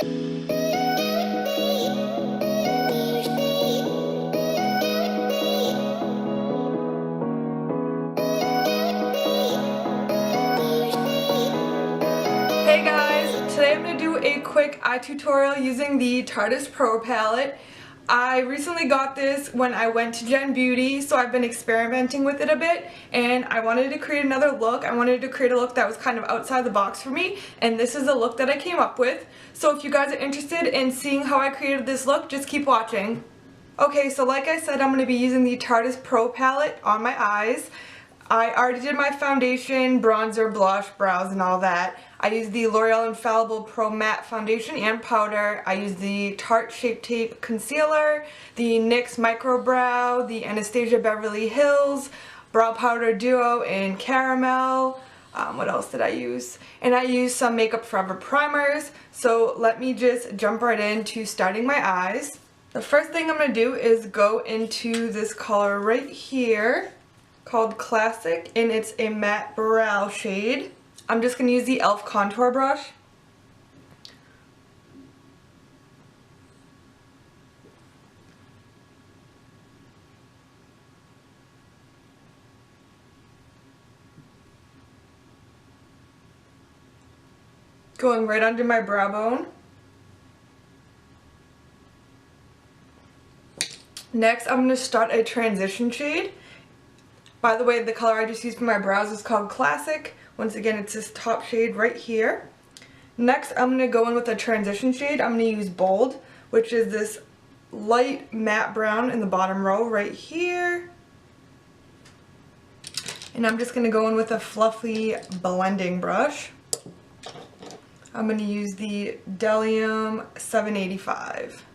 Hey guys, today I'm going to do a quick eye tutorial using the Tarteist Pro palette. I recently got this when I went to Gen Beauty, so I've been experimenting with it a bit, and I wanted to create another look. I wanted to create a look that was kind of outside the box for me, and this is the look that I came up with. So if you guys are interested in seeing how I created this look, just keep watching. Okay, so like I said, I'm going to be using the Tarteist Pro palette on my eyes. I already did my foundation, bronzer, blush, brows, and all that. I used the L'Oreal Infallible Pro Matte Foundation and Powder. I used the Tarte Shape Tape Concealer, the NYX Micro Brow, the Anastasia Beverly Hills Brow Powder Duo in Caramel. What else did I use? And I used some Makeup Forever primers. So let me just jump right into starting my eyes. The first thing I'm going to do is go into this color right here, called Classic, and it's a matte brow shade. I'm just going to use the e.l.f. contour brush. Going right under my brow bone. Next, I'm going to start a transition shade. By the way, the color I just used for my brows is called Classic. Once again, it's this top shade right here. Next, I'm going to go in with a transition shade. I'm going to use Bold, which is this light matte brown in the bottom row right here. And I'm just going to go in with a fluffy blending brush. I'm going to use the Delium 785.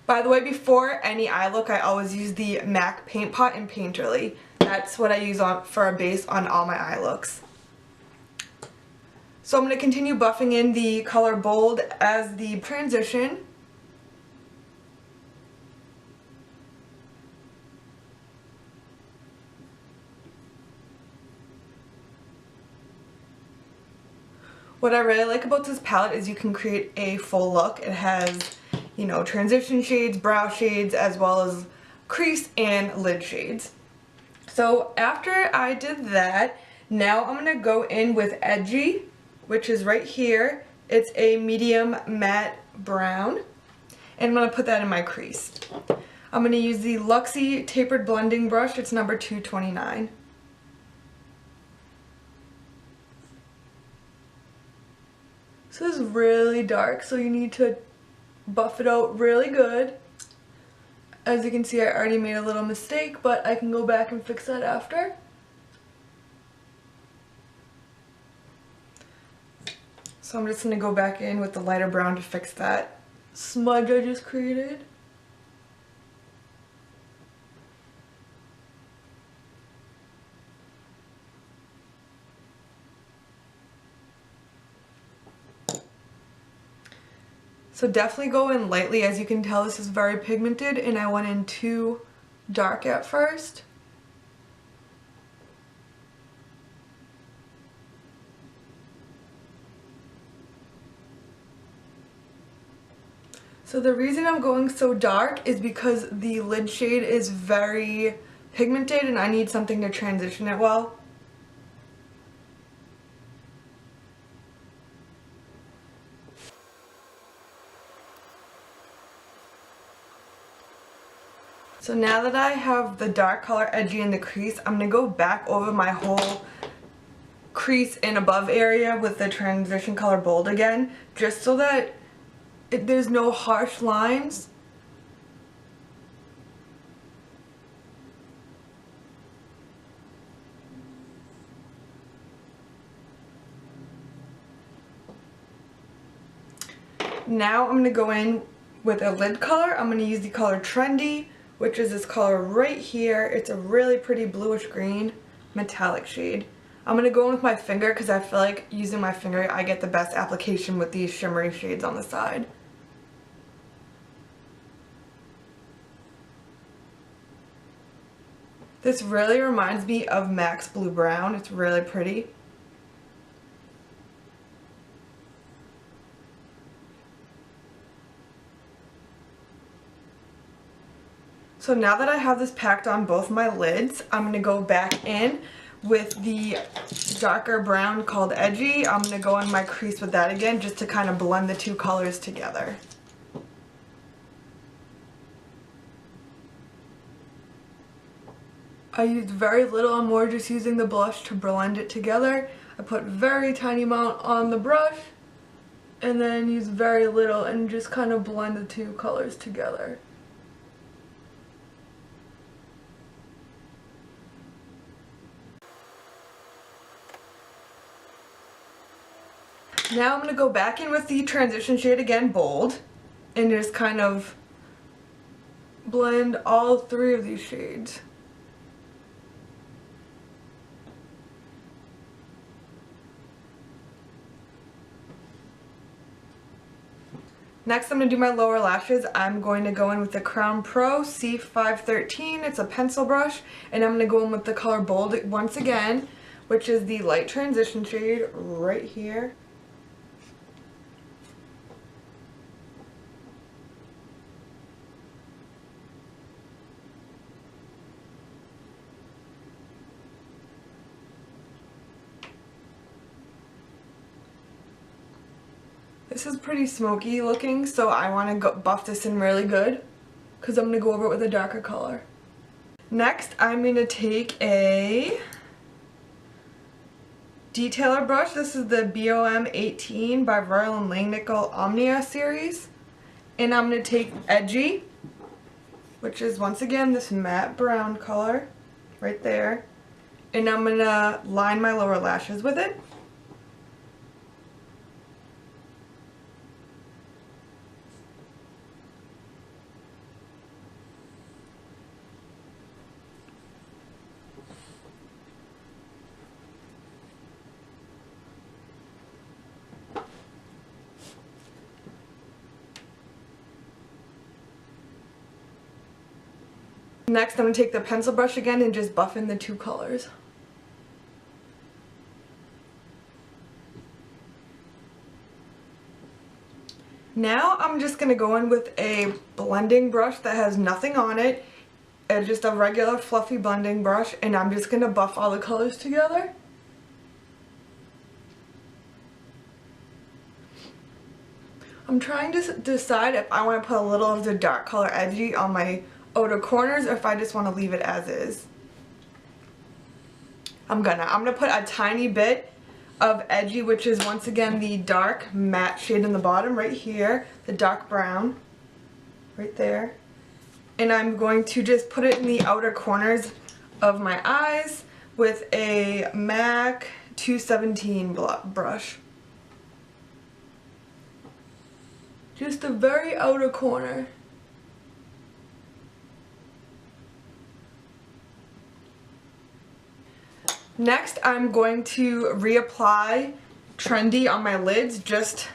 By the way, before any eye look, I always use the MAC Paint Pot and Painterly. That's what I use for a base on all my eye looks. So I'm going to continue buffing in the color Bold as the transition. What I really like about this palette is you can create a full look. It has, you know, transition shades, brow shades, as well as crease and lid shades. So after I did that, now I'm going to go in with Edgy, which is right here. It's a medium matte brown, and I'm going to put that in my crease. I'm going to use the Luxie Tapered Blending Brush. It's number 229. So this is really dark, so you need to buff it out really good. As you can see, I already made a little mistake, but I can go back and fix that after. So I'm just going to go back in with the lighter brown to fix that smudge I just created. So definitely go in lightly. As you can tell, this is very pigmented, and I went in too dark at first. So the reason I'm going so dark is because the lid shade is very pigmented and I need something to transition it well. So now that I have the dark color Edgy in the crease, I'm going to go back over my whole crease and above area with the transition color Bold again, just so that there's no harsh lines. Now I'm going to go in with a lid color. I'm going to use the color Trendy, which is this color right here. It's a really pretty bluish green metallic shade. I'm going to go in with my finger because I feel like using my finger I get the best application with these shimmery shades on the side. This really reminds me of MAC's Blue Brown. It's really pretty. So now that I have this packed on both my lids, I'm going to go back in with the darker brown called Edgy. I'm going to go in my crease with that again just to kind of blend the two colors together. I used very little. I'm more just using the blush to blend it together. I put very tiny amount on the brush and then use very little and just kind of blend the two colors together. Now I'm going to go back in with the transition shade again, Bold, and just kind of blend all three of these shades. Next I'm going to do my lower lashes. I'm going to go in with the Crown Pro C513. It's a pencil brush, and I'm going to go in with the color Bold once again, which is the light transition shade right here. This is pretty smoky looking, so I want to buff this in really good because I'm going to go over it with a darker color. Next, I'm going to take a detailer brush. This is the BOM 18 by Royal & Langnickel Omnia series. And I'm going to take Edgy, which is once again this matte brown color right there. And I'm going to line my lower lashes with it. Next, I'm going to take the pencil brush again and just buff in the two colors. Now I'm just going to go in with a blending brush that has nothing on it. It's just a regular fluffy blending brush, and I'm just going to buff all the colors together. I'm trying to decide if I want to put a little of the dark color Edgy on my outer corners or if I just want to leave it as is. I'm gonna put a tiny bit of Edgy, which is once again the dark matte shade in the bottom right here, the dark brown right there, and I'm going to just put it in the outer corners of my eyes with a MAC 217 brush. Just the very outer corner. Next, I'm going to reapply Trendy on my lids just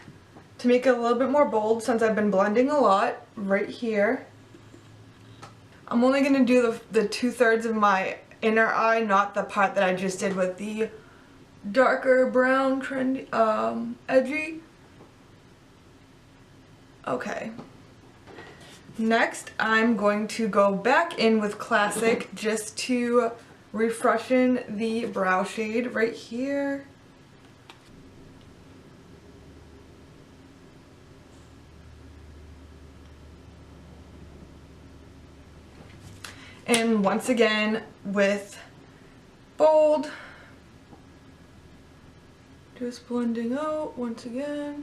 to make it a little bit more bold since I've been blending a lot right here. I'm only going to do the 2/3 of my inner eye, not the part that I just did with the darker brown Trendy, Edgy. Okay. Next, I'm going to go back in with Classic just to refreshen the brow shade right here. And once again with Bold, just blending out once again.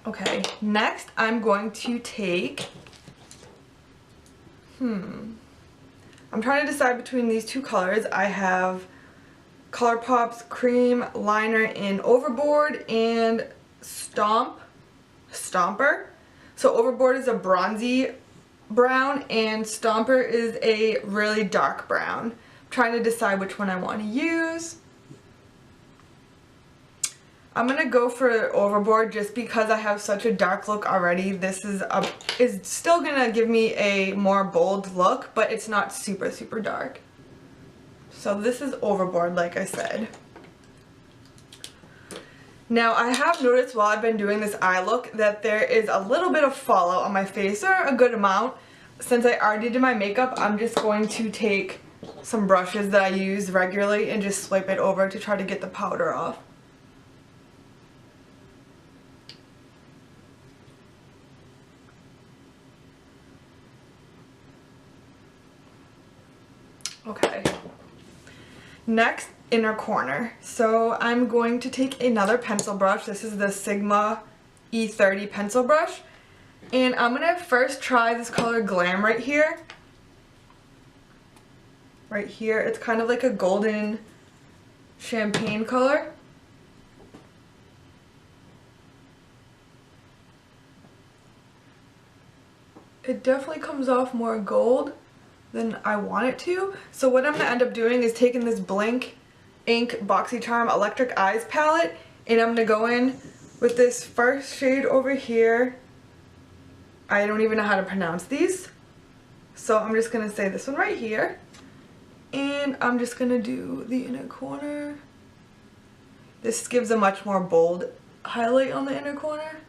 Okay, next I'm going to take, I'm trying to decide between these two colors. I have ColourPop's Cream Liner in Overboard and Stomper. So Overboard is a bronzy brown and Stomper is a really dark brown. I'm trying to decide which one I want to use. I'm going to go for Overboard just because I have such a dark look already. This is still going to give me a more bold look, but it's not super, super dark. So this is Overboard, like I said. Now, I have noticed while I've been doing this eye look that there is a little bit of fallout on my face, or a good amount. Since I already did my makeup, I'm just going to take some brushes that I use regularly and just swipe it over to try to get the powder off. Okay. Next, inner corner. So I'm going to take another pencil brush. This is the Sigma E30 pencil brush. And I'm going to first try this color Glam right here. Right here. It's kind of like a golden champagne color. It definitely comes off more gold than I want it to. So what I'm going to end up doing is taking this Blink Ink BoxyCharm Electric Eyes palette, and I'm going to go in with this first shade over here. I don't even know how to pronounce these, so I'm just going to say this one right here, and I'm just going to do the inner corner. This gives a much more bold highlight on the inner corner.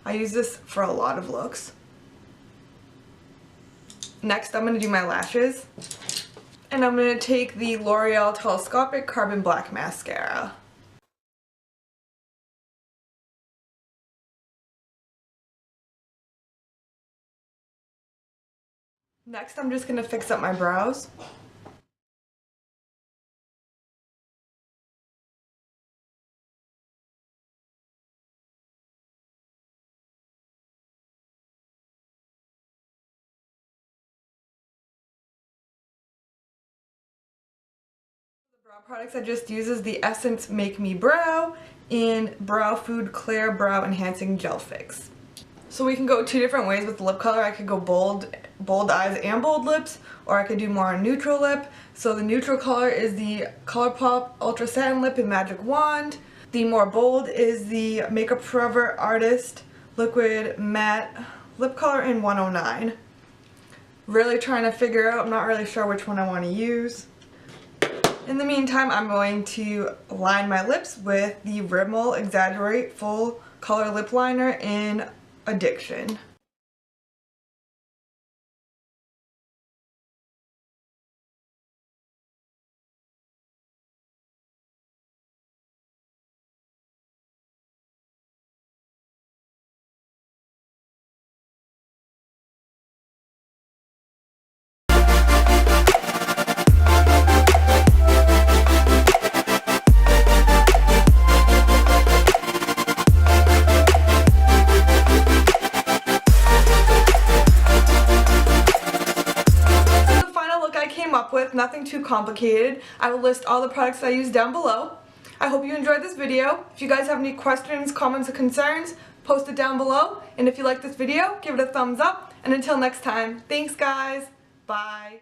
I use this for a lot of looks. Next, I'm going to do my lashes, and I'm going to take the L'Oreal Telescopic Carbon Black Mascara. Next, I'm just going to fix up my brows. Brow products I just use is the Essence Make Me Brow and Brow Food Clear Brow Enhancing Gel Fix. So we can go two different ways with the lip color. I could go bold eyes and bold lips, or I could do more neutral lip. So the neutral color is the ColourPop Ultra Satin Lip in Magic Wand. The more bold is the Makeup Forever Artist Liquid Matte Lip Color in 109. Really trying to figure out, I'm not really sure which one I want to use. In the meantime, I'm going to line my lips with the Rimmel Exaggerate Full Color Lip Liner in Addiction. With nothing too complicated. I will list all the products I use down below. I hope you enjoyed this video. If you guys have any questions, comments, or concerns, post it down below. And if you like this video, give it a thumbs up. And until next time, thanks guys. Bye.